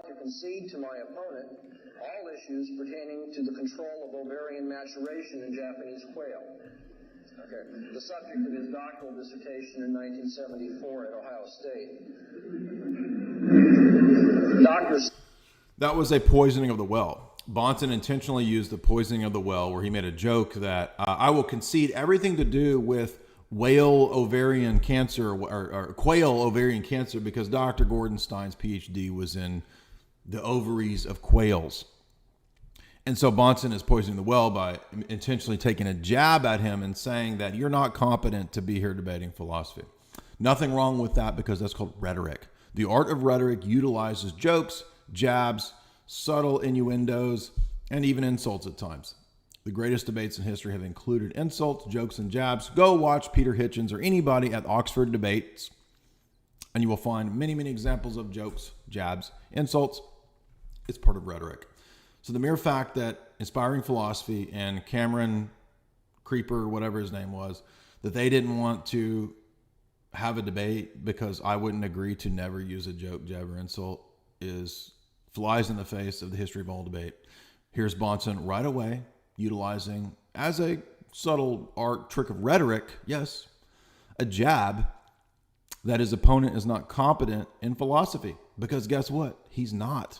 to concede to my opponent all issues pertaining to the control of ovarian maturation in Japanese quail. Okay. The subject of his doctoral dissertation in 1974 at Ohio State. That was a poisoning of the well. Bahmsen intentionally used the poisoning of the well where he made a joke that I will concede everything to do with whale ovarian cancer or quail ovarian cancer because Dr. Gordon Stein's PhD was in the ovaries of quails. And so Bahmsen is poisoning the well by intentionally taking a jab at him and saying that you're not competent to be here debating philosophy. Nothing wrong with that because that's called rhetoric. The art of rhetoric utilizes jokes, jabs, subtle innuendos, and even insults at times. The greatest debates in history have included insults, jokes, and jabs. Go watch Peter Hitchens or anybody at Oxford debates, and you will find many, many examples of jokes, jabs, insults. It's part of rhetoric. So the mere fact that Inspiring Philosophy and Cameron Creeper, whatever his name was, that they didn't want to have a debate because I wouldn't agree to never use a joke, jab, or insult flies in the face of the history of all debate. Here's Bahmsen right away utilizing, as a subtle art trick of rhetoric, yes, a jab that his opponent is not competent in philosophy. Because guess what? He's not.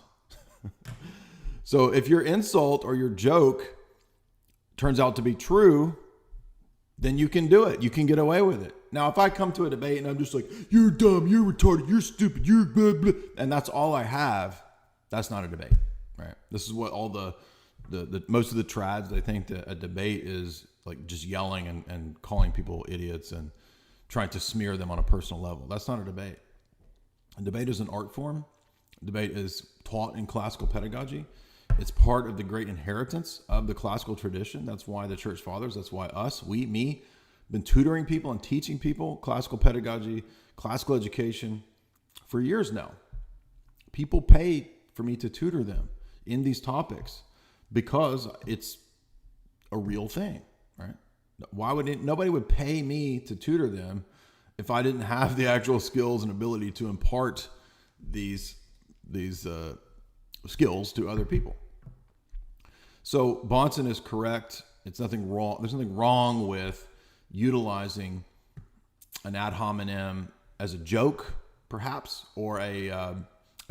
So if your insult or your joke turns out to be true, then you can do it. You can get away with it. Now, if I come to a debate and I'm just like, you're dumb, you're retarded, you're stupid, you're blah, blah, and that's all I have, that's not a debate, right? This is what all the most of the trads, they think that a debate is like just yelling and calling people idiots and trying to smear them on a personal level. That's not a debate. A debate is an art form. Debate is taught in classical pedagogy. It's part of the great inheritance of the classical tradition. That's why the church fathers, that's why me, been tutoring people and teaching people classical pedagogy, classical education for years now. People pay for me to tutor them in these topics because it's a real thing, right? Nobody would pay me to tutor them if I didn't have the actual skills and ability to impart these skills to other people. So Bahmsen is correct. It's nothing wrong. There's nothing wrong with utilizing an ad hominem as a joke, perhaps, or a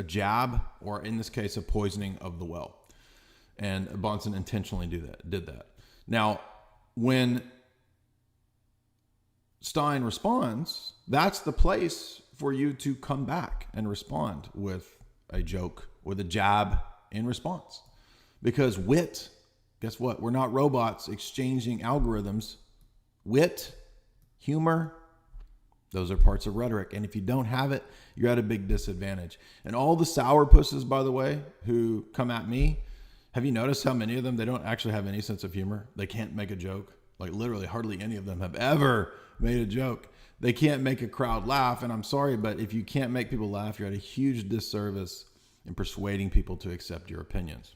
jab, or in this case, a poisoning of the well. And Bahmsen intentionally did that. Now, when Stein responds, that's the place for you to come back and respond with a joke, with a jab in response. Because wit, guess what? We're not robots exchanging algorithms. Wit, humor, those are parts of rhetoric. And if you don't have it, you're at a big disadvantage. And all the sourpusses, by the way, who come at me, have you noticed how many of them, they don't actually have any sense of humor? They can't make a joke. Like literally hardly any of them have ever made a joke. They can't make a crowd laugh. And I'm sorry, but if you can't make people laugh, you're at a huge disservice in persuading people to accept your opinions.